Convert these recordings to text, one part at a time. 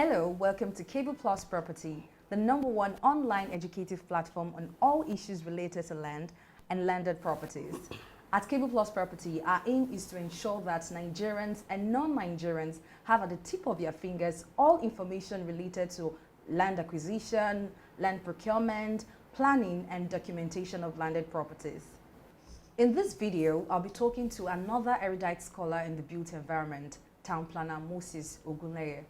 Hello, welcome to Cable Plus Property, the #1 online educative platform on all issues related to land and landed properties. At Cable Plus Property, our aim is to ensure that Nigerians and non-Nigerians have at the tip of their fingers all information related to land acquisition, land procurement, planning, and documentation of landed properties. In this video, I'll be talking to another erudite scholar in the built environment, Town Planner Moses Ogunleye.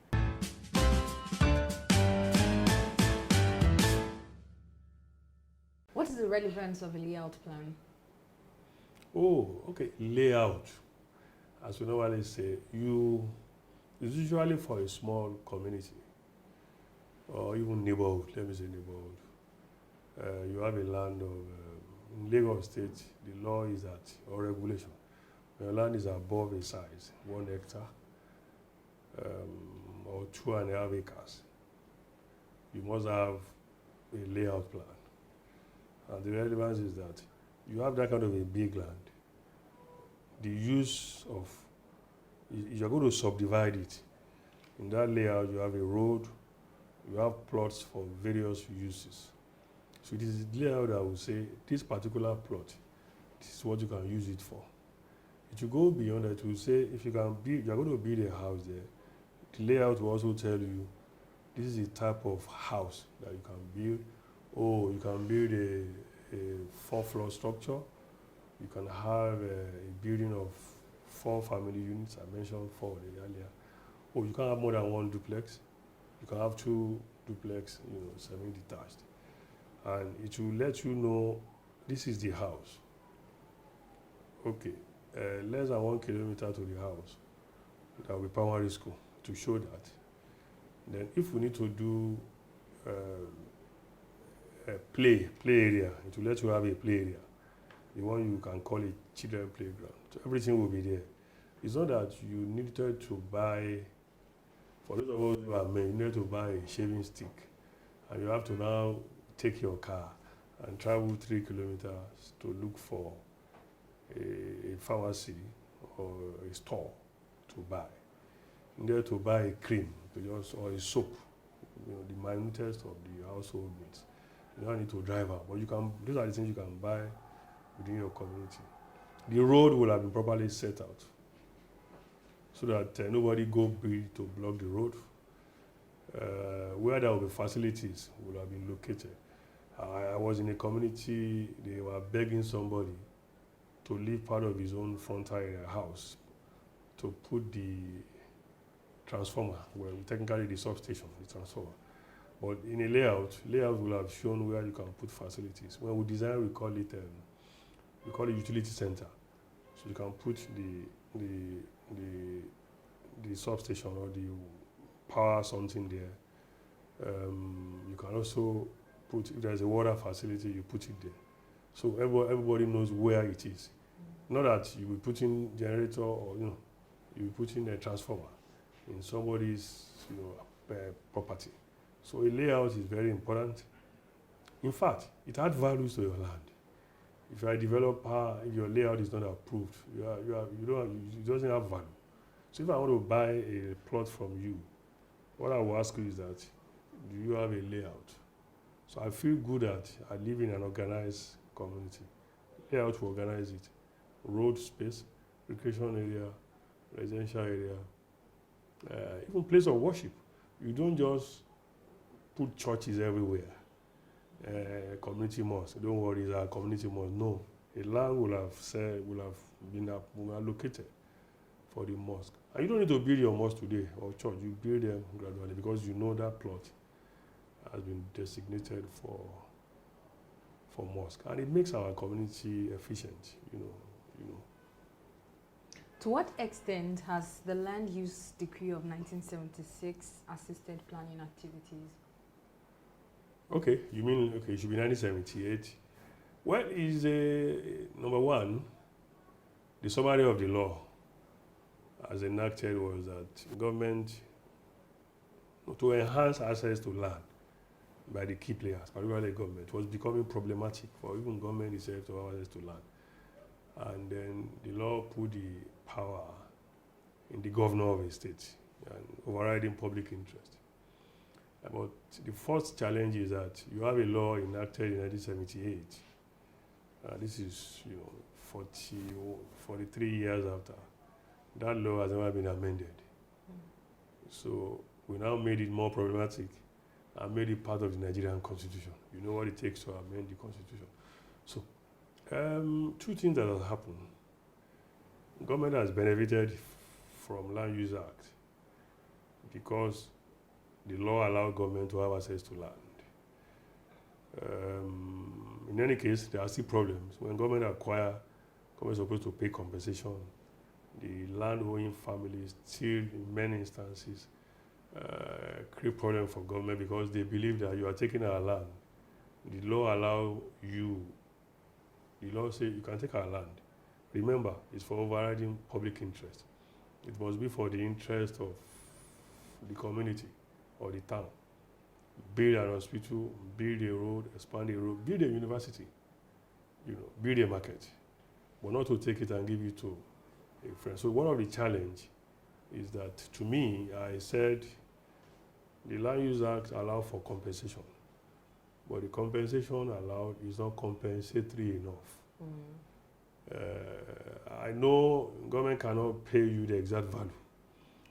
What is the relevance of a layout plan? Oh, okay. Layout, as we normally say, it's usually for a small community or even neighborhood. Let me say neighborhood. You have a land of in Lagos State. The law is that, or regulation, when your land is above a size 1 hectare or 2.5 acres, you must have a layout plan. And the relevance is that you have that kind of a big land. The use of, you're going to subdivide it. In that layout, you have a road, you have plots for various uses. So it is the layout that will say, this particular plot, this is what you can use it for. If you go beyond that, it will say, if you can build, you're going to build a house there, the layout will also tell you, this is the type of house that you can build. Oh, you can build a 4-floor structure. You can have a building of 4 family units. I mentioned 4 earlier. Or you can have more than 1 duplex. You can have 2 duplex, semi-detached. And it will let you know this is the house. Okay, less than 1 kilometer to the house. That will be primary school to show that. Then if we need to do a play area, it will let you have a play area. The one you can call it children playground. So everything will be there. It's not that you needed to buy, for those of us who are men, you need to buy a shaving stick. And you have to now take your car and travel 3 kilometers to look for a pharmacy or a store to buy. You need to buy a cream or a soap, the minutest of the household needs. You don't need to drive out, but you can. These are the things you can buy within your community. The road will have been properly set out so that nobody go build to block the road. Where there will be facilities will have been located. I was in a community, they were begging somebody to leave part of his own front area house to put the transformer, well, technically the substation, the transformer. But in a layout will have shown where you can put facilities. When we design, we call it utility center. So you can put the substation or the power something there. You can also put, if there's a water facility, you put it there. So everybody knows where it is. Not that you will put in generator or you will put in a transformer in somebody's property. So a layout is very important. In fact, it adds values to your land. If you are a developer, if your layout is not approved, it doesn't have value. So if I want to buy a plot from you, what I will ask you is that, do you have a layout? So I feel good that I live in an organized community. Layout will organize it. Road space, recreation area, residential area, even place of worship. You don't just put churches everywhere. Community mosque. Don't worry, it's a community mosque. No, a land will have been allocated for the mosque. And you don't need to build your mosque today or church. You build them gradually because you know that plot has been designated for mosque, and it makes our community efficient. To what extent has the Land Use Decree of 1976 assisted planning activities? Okay, you mean, it should be 1978. Well, is number one, the summary of the law as enacted was that government, to enhance access to land by the key players, particularly government, was becoming problematic for even government itself to have access to land. And then the law put the power in the governor of a state and overriding public interest. But the first challenge is that you have a law enacted in 1978. This is, 43 years after. That law has never been amended. So we now made it more problematic and made it part of the Nigerian constitution. You know what it takes to amend the constitution. So two things that have happened. Government has benefited from Land Use Act because the law allows government to have access to land. In any case, there are still problems. When government acquire, government is supposed to pay compensation. The land-owning families still, in many instances, create problem for government because they believe that you are taking our land. The law allows you, the law says you can take our land. Remember, it's for overriding public interest. It must be for the interest of the community or the town. Build an hospital, build a road, expand a road, build a university, build a market, but not to take it and give it to a friend. So one of the challenge is that, to me, I said the Land Use Act allows for compensation, but the compensation allowed is not compensatory enough. I know government cannot pay you the exact value.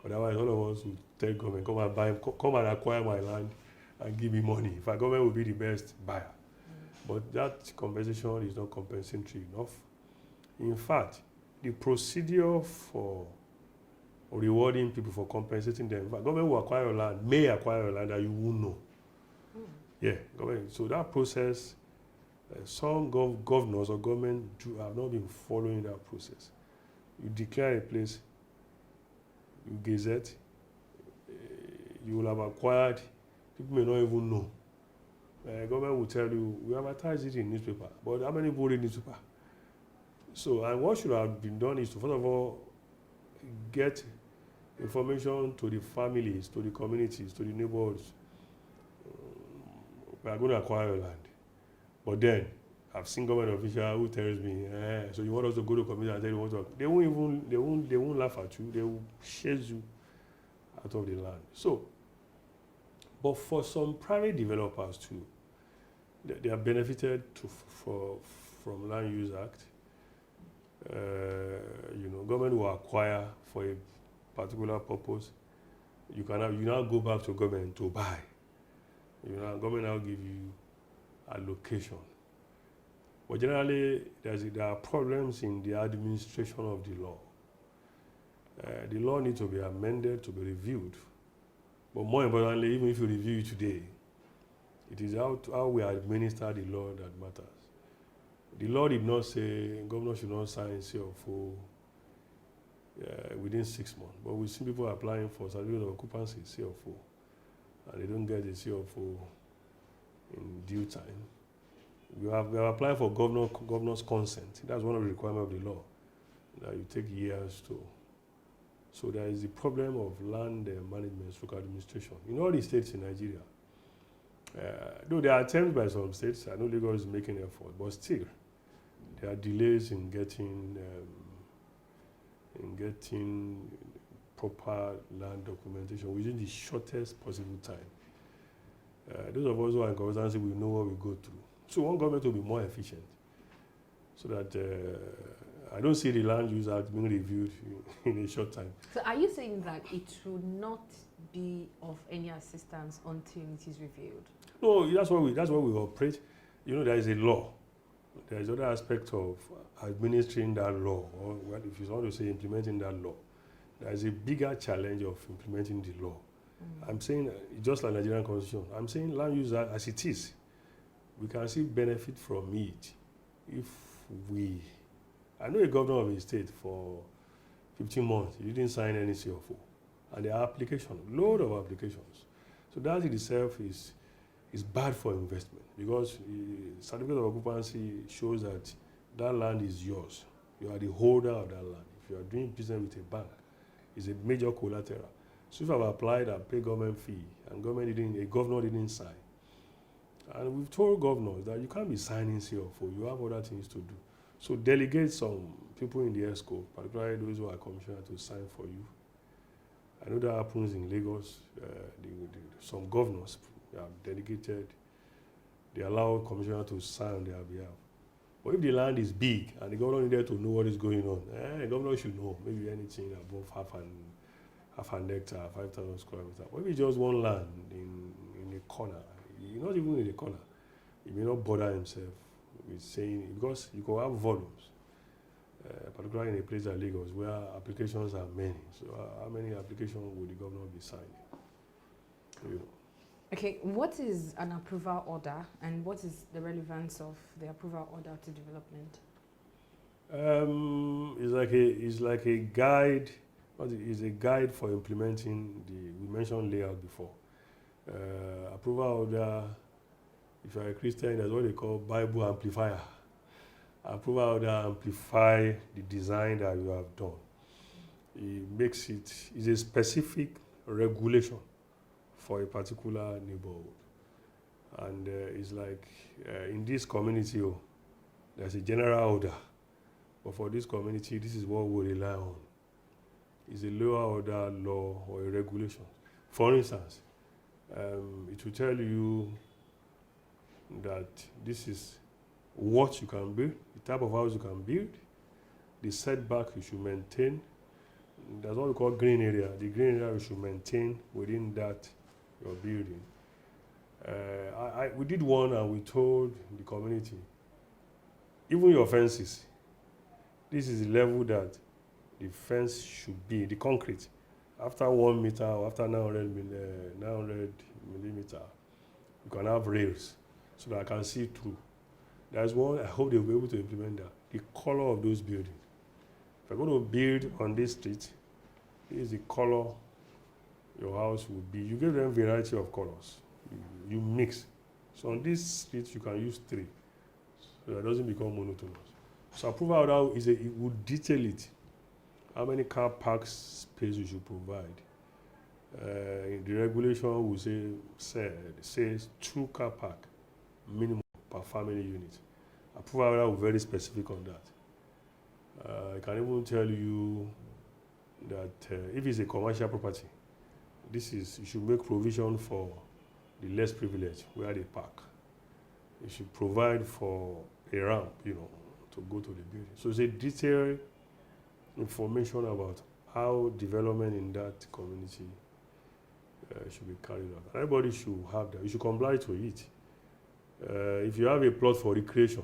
Otherwise, all of us will tell government, come and acquire my land and give me money. In fact, government will be the best buyer. But that compensation is not compensatory enough. In fact, the procedure for rewarding people for compensating them, in fact, government will acquire your land, may acquire your land that you won't know. Yeah, government. So that process, some governors or government have not been following that process. You declare a place, you gazette, you will have acquired, people may not even know. Government will tell you, we advertise it in newspaper, but how many people read newspaper? So, and what should have been done is to, first of all, get information to the families, to the communities, to the neighborhoods. We are going to acquire your land. But then, I've seen government official who tells me, so you want us to go to community and tell you what to, they won't laugh at you, they will chase you out of the land. So, but for some private developers too, they are benefited from Land Use Act. Government will acquire for a particular purpose. You now go back to government to buy. Government now give you allocation. But generally, there are problems in the administration of the law. The law needs to be amended, to be reviewed. But more importantly, even if you review it today, it is how we administer the law that matters. The law did not say governor should not sign CFO within 6 months. But we see people applying for certificate of occupancy, CFO, and they don't get the CFO in due time. We have applied for governor's consent. That's one of the requirements of the law, that you take years to. So there is the problem of land management, local administration. In all the states in Nigeria, though there are attempts by some states, I know Lagos is making an effort, but still, there are delays in getting proper land documentation within the shortest possible time. Those of us who are in consultancy, we know what we go through. So we want government to be more efficient, so that I don't see the Land Use Act being reviewed in a short time. So are you saying that it should not be of any assistance until it is reviewed? No, that's what we operate. There is a law. There is other aspect of administering that law, or if you want to say implementing that law. There is a bigger challenge of implementing the law. I'm saying, just like Nigerian Constitution, I'm saying Land Use Act as it is. We can still benefit from it if I know a governor of a state for 15 months, he didn't sign any CFO. And there are load of applications. So that in itself is bad for investment, because certificate of occupancy shows that land is yours. You are the holder of that land. If you are doing business with a bank, it's a major collateral. So if I've applied and paid government fee, and a governor didn't sign, and we've told governors that you can't be signing CFO, you have other things to do. So delegate some people in the ESCO, particularly those who are commissioned, to sign for you. I know that happens in Lagos. Some governors have dedicated, they allow commissioner to sign on their behalf. But if the land is big and the governor needed to know what is going on, the governor should know maybe anything above half an hectare, 5,000 square meters. But if it's just one land in a corner, not even in a corner, he may not bother himself with saying, because you can have volumes, particularly in a place like Lagos where applications are many. So how many applications would the governor be signing? You know. Okay, what is an approval order and what is the relevance of the approval order to development? It's like a guide. It's a guide for implementing we mentioned layout before. Approval order, if you're a Christian, that's what they call Bible amplifier. Approval order amplify the design that you have done. It's a specific regulation for a particular neighborhood. And it's like in this community, there's a general order. But for this community, this is what we rely on. It's a lower order law or a regulation. For instance, it will tell you that this is what you can build, the type of house you can build, the setback you should maintain. That's what we call green area. The green area you should maintain within that you're building. We did one and we told the community, even your fences, this is the level that the fence should be, the concrete. After 1 meter or after 900 millimeter, you can have rails so that I can see through. There's one, I hope they'll be able to implement that. The color of those buildings. If you're going to build on this street, this is the color your house will be. You give them variety of colors. You mix. So on this street, you can use 3. So that it doesn't become monotonous. So approval order it would detail it. How many car park space you should provide. In the regulation will says 2 car park minimum per family unit. Approval order will be very specific on that. I can even tell you that if it's a commercial property, you should make provision for the less privileged where they park. You should provide for a ramp, to go to the building. So it's a detailed information about how development in that community should be carried out. Everybody should have that. You should comply to it. If you have a plot for recreation,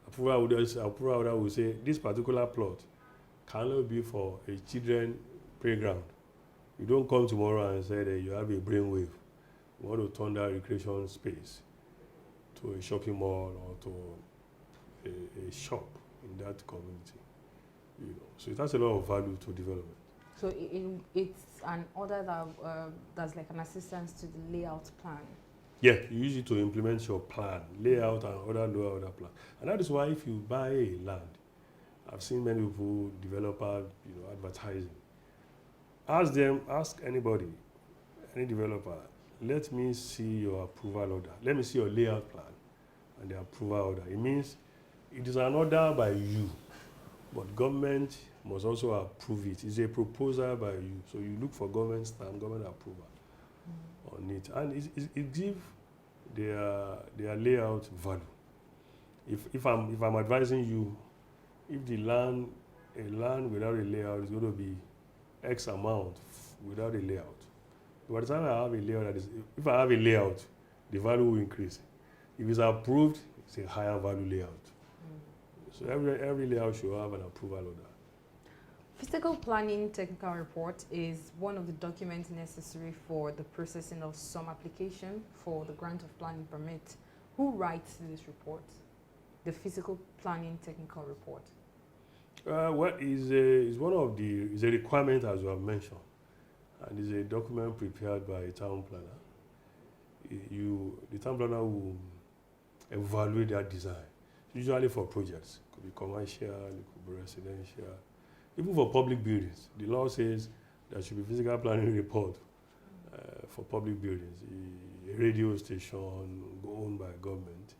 approval order will say this particular plot cannot be for a children playground. You don't come tomorrow and say that you have a brainwave. You want to turn that recreation space to a shopping mall or to a shop in that community. So it has a lot of value to development. So it's an order that's like an assistance to the layout plan. Yeah, you use it to implement your plan, layout and other lower order plan. And that is why if you buy a land, I've seen many people, developer, advertising. Ask anybody, any developer, let me see your approval order. Let me see your layout plan and the approval order. It means it is an order by you, but government must also approve it. It's a proposal by you. So you look for government stamp, government approval on it. And it gives their layout value. If I'm advising you, if a land without a layout is going to be X amount without a layout. By the time I have a layout, if I have a layout, the value will increase. If it's approved, it's a higher value layout. So every layout should have an approval order. Physical planning technical report is one of the documents necessary for the processing of some application for the grant of planning permit. Who writes this report? The physical planning technical report. Is a requirement, as you have mentioned, and is a document prepared by a town planner. The town planner will evaluate that design, usually for projects. It could be commercial, it could be residential, even for public buildings. The law says there should be physical planning report for public buildings. A radio station owned by government,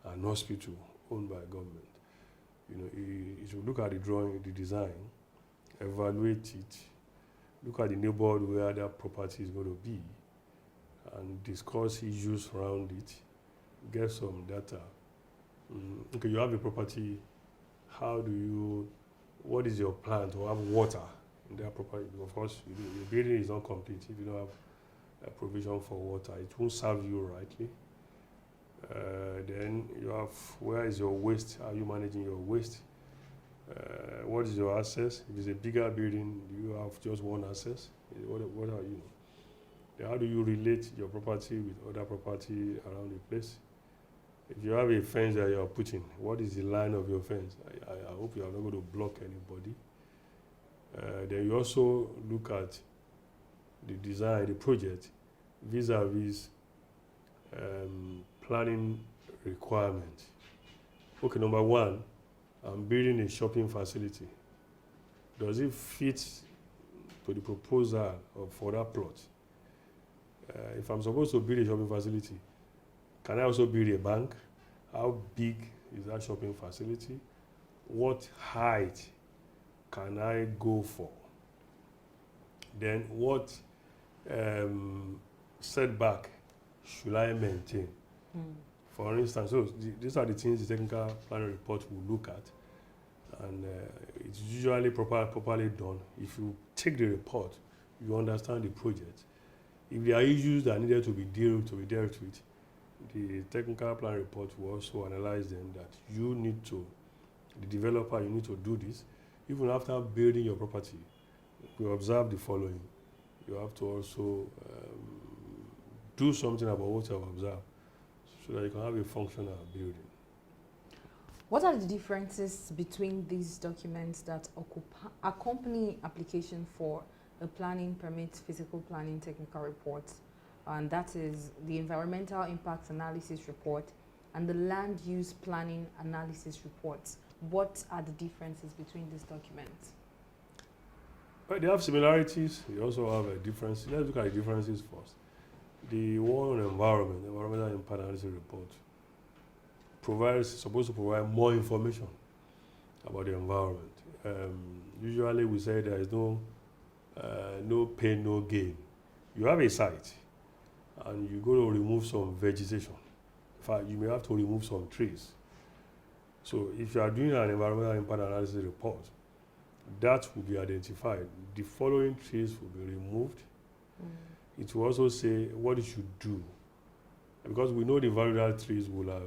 an hospital owned by government. You should look at the drawing, the design, evaluate it, look at the neighborhood where that property is going to be, and discuss issues around it, get some data. Okay, you have a property. What is your plan to have water in that property? Of course, your building is not complete if you don't have a provision for water. It won't serve you rightly. Then you have, where is your waste? How are you managing your waste? What is your access? If it's a bigger building, do you have just one access? What are you? Then how do you relate your property with other property around the place? If you have a fence that you are putting, what is the line of your fence? I hope you are not going to block anybody. Then you also look at the design, the project, vis-a-vis planning requirements. Okay, number one, I'm building a shopping facility. Does it fit to the proposal for that plot? If I'm supposed to build a shopping facility, can I also build a bank? How big is that shopping facility? What height can I go for? Then what setback should I maintain? For instance, so these are the things the technical planning report will look at, and it's usually properly done. If you take the report, you understand the project. If there are issues that needed to be dealt with, the technical plan report will also analyze them, that the developer, you need to do this. Even after building your property, you observe the following. You have to also do something about what you have observed so that you can have a functional building. What are the differences between these documents that accompany application for a planning permit, physical planning technical report, and that is the environmental impact analysis report and the land use planning analysis reports? What are the differences between these documents? Well, they have similarities. They also have differences. Let's look at the differences first. The one on environmental impact analysis report, supposed to provide more information about the environment. Usually we say there is no pain, no gain. You have a site and you go to remove some vegetation. In fact, you may have to remove some trees. So if you are doing an environmental impact analysis report, that will be identified. The following trees will be removed. It will also say what you should do, because we know the valuable trees will have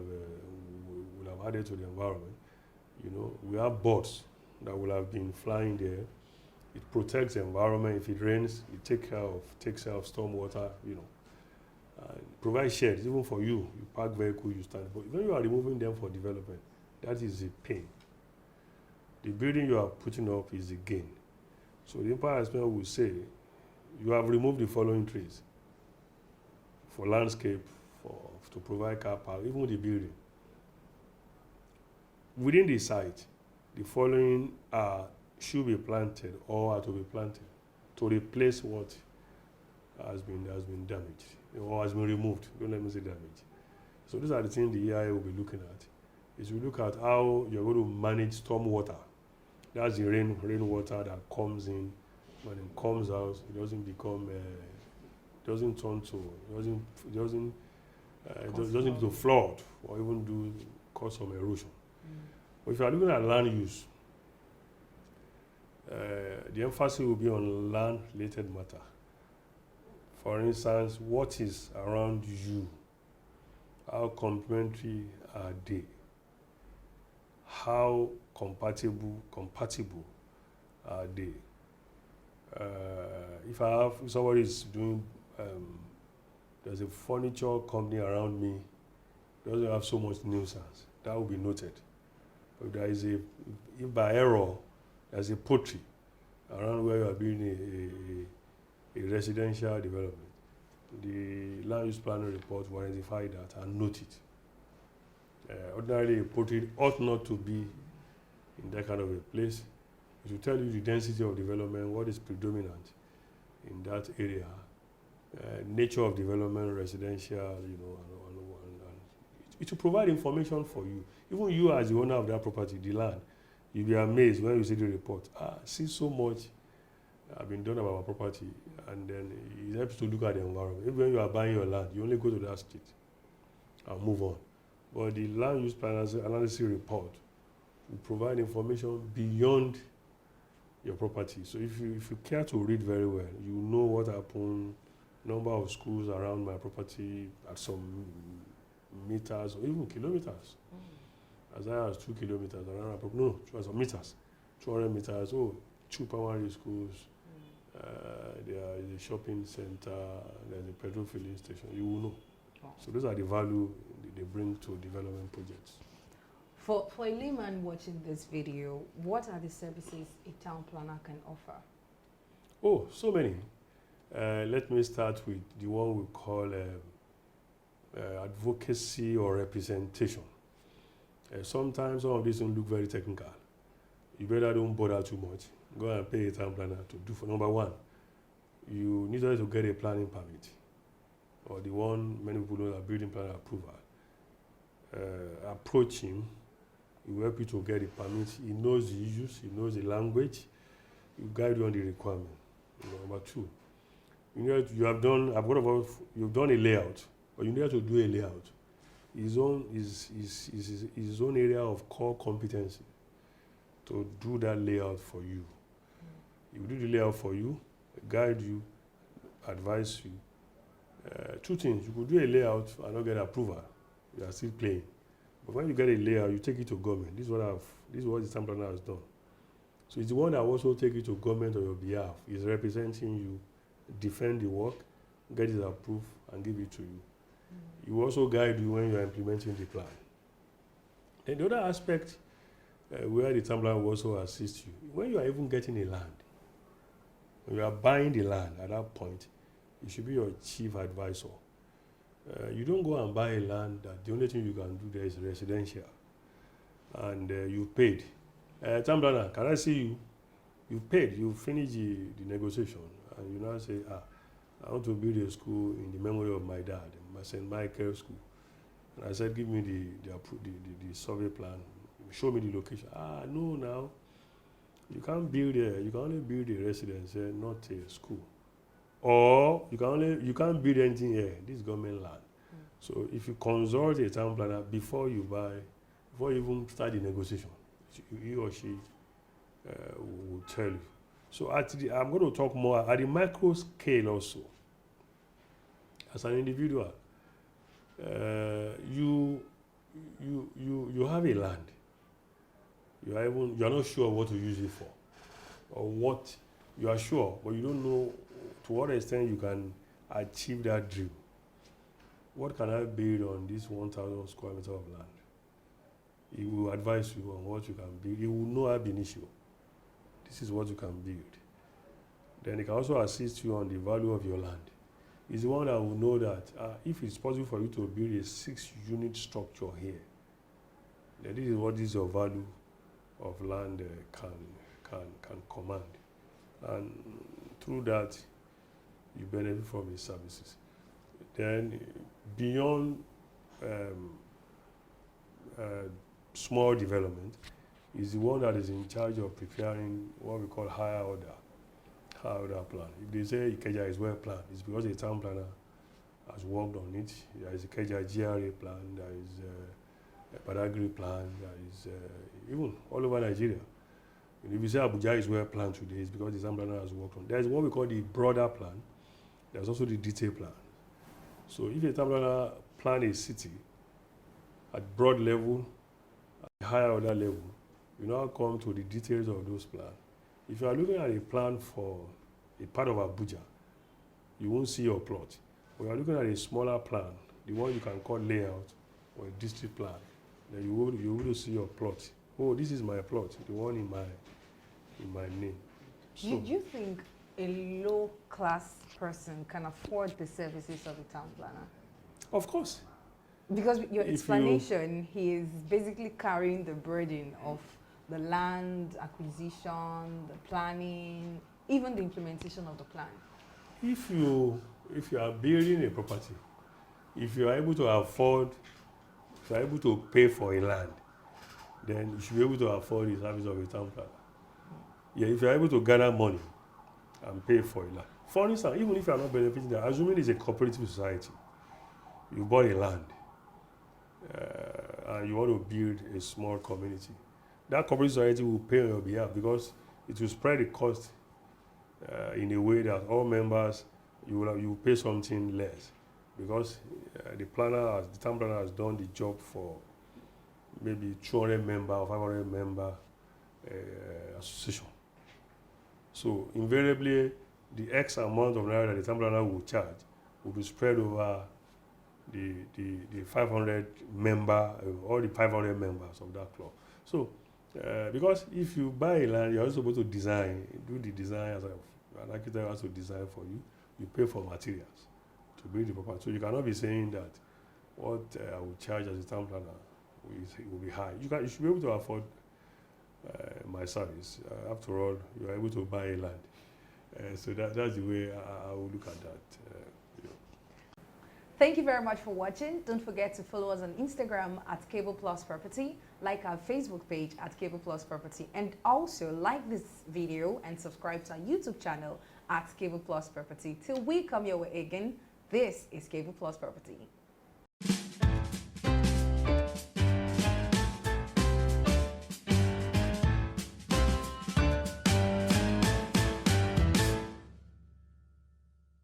added to the environment. You know, we have birds that will have been flying there. It protects the environment. If it rains, it takes care of storm water. You know, provide shades even for you. You park vehicle, you stand. But when you are removing them for development, that is a pain. The building you are putting up is a gain. So the impact assessment will say, you have removed the following trees for landscape, to provide car park, even the building. Within the site, the following should be planted or are to be planted to replace what has been damaged or has been removed. Don't let me say damaged. So these are the things the EIA will be looking at. Is we look at how you're going to manage storm water. That's the rainwater that comes in. When it comes out, it doesn't need to flood or even cause some erosion. But if you are looking at land use, the emphasis will be on land-related matter. For instance, what is around you? How complementary are they? How compatible are they? If somebody is doing, there's a furniture company around me, doesn't have so much nuisance, that will be noted. But if by error there's a poultry around where you are building a residential development, the land use planning report will identify that and note it. Ordinarily, a poultry ought not to be in that kind of a place. It will tell you the density of development, what is predominant in that area, nature of development, residential, you know, and it will provide information for you. Even you as the owner of that property, the land, you'll be amazed when you see the report. See so much have been done about our property, and then it helps to look at the environment. Even when you are buying your land, you only go to that street and move on. But the land use plan analysis report will provide information beyond your property. So if you care to read very well, you know what happened, number of schools around my property at some meters or even kilometers. As high as 2 kilometers around my property. No, some meters. 200 meters. Oh, 2 primary schools. There is a shopping center. There's a petrol filling station. You will know. Wow. So those are the value they bring to development projects. For a layman watching this video, what are the services a town planner can offer? Oh, so many. Let me start with the one we call advocacy or representation. Sometimes some of these don't look very technical. You better don't bother too much. Go and pay a town planner to do for number one. You need to get a planning permit, or the one many people know, a building planner approval. Approach him. He will help you to get a permit. He knows the issues. He knows the language. He will guide you on the requirement. Number two, you've done a layout, but you need to do a layout. His own area of core competency to do that layout for you. He will do the layout for you, guide you, advise you. Two things: you could do a layout and not get approval. You are still playing. But when you get a layout, you take it to government. This is what the town planner has done. So it's the one that also take it to government on your behalf. He's representing you, defend the work, get it approved, and give it to you. He will also guide you when you are implementing the plan. Then the other aspect where the town planner will also assist you, when you are even getting a land, when you are buying the land at that point, it should be your chief advisor. You don't go and buy a land that the only thing you can do there is residential, and you paid. Town planner, can I see you? You paid, you finish the negotiation, and you now say, I want to build a school in the memory of my dad, St. Michael School. And I said, give me the survey plan, show me the location. No, now, you can't build there. You can only build a residence here, not a school. Or you can't build anything here. This is government land. So if you consult a town planner before you even start the negotiation, he or she will tell you. So I'm going to talk more at the micro scale also. As an individual, you have a land. You are not sure what to use it for, or what you are sure, but you don't know to what extent you can achieve that dream. What can I build on this 1,000 square meters of land? He will advise you on what you can build. He will know ab initio. This is what you can build. Then he can also assist you on the value of your land. He's the one that will know that if it's possible for you to build a 6-unit structure here, then this is your value of land can command. And through that, you benefit from his services. Then beyond small development, is the one that is in charge of preparing what we call higher order plan. If they say Ikeja is well planned, it's because the town planner has worked on it. There is a Ikeja GRA plan, there is a Badagry plan, there is even all over Nigeria. And if you say Abuja is well planned today, it's because the town planner has worked on it. There is what we call the broader plan. There's also the detailed plan. So if a town planner plan a city at broad level, at higher order level, you now come to the details of those plans. If you are looking at a plan for a part of Abuja, you won't see your plot. When you are looking at a smaller plan, the one you can call layout or a district plan, then you will see your plot. Oh, this is my plot, the one in my name. So, Do you think a low-class person can afford the services of a town planner? Of course. Because your explanation, he is basically carrying the burden of the land acquisition, the planning, even the implementation of the plan. If you are building a property, if you are able to afford, if you are able to pay for a land, then you should be able to afford the service of a town planner. Yeah, if you are able to gather money and pay for a land. For instance, even if you are not benefiting that, assuming it's a cooperative society, you bought a land and you want to build a small community. That cooperative society will pay on your behalf because it will spread the cost in a way that all members, you will pay something less because the town planner has done the job for maybe 200 member or 500 member association. So invariably, the X amount of naira that the town planner will charge will be spread over the 500 member, all the 500 members of that club. So because if you buy a land, you're also supposed to do the design as an architect has to design for you. You pay for materials to build the property. So you cannot be saying that what I will charge as a town planner will be high. You should be able to afford my service. After all, you are able to buy a land. So that's the way I will look at that. Thank you very much for watching. Don't forget to follow us on Instagram at Cable Plus Property, like our Facebook page at Cable Plus Property, and also like this video and subscribe to our YouTube channel at Cable Plus Property. Till we come your way again, this is Cable Plus Property.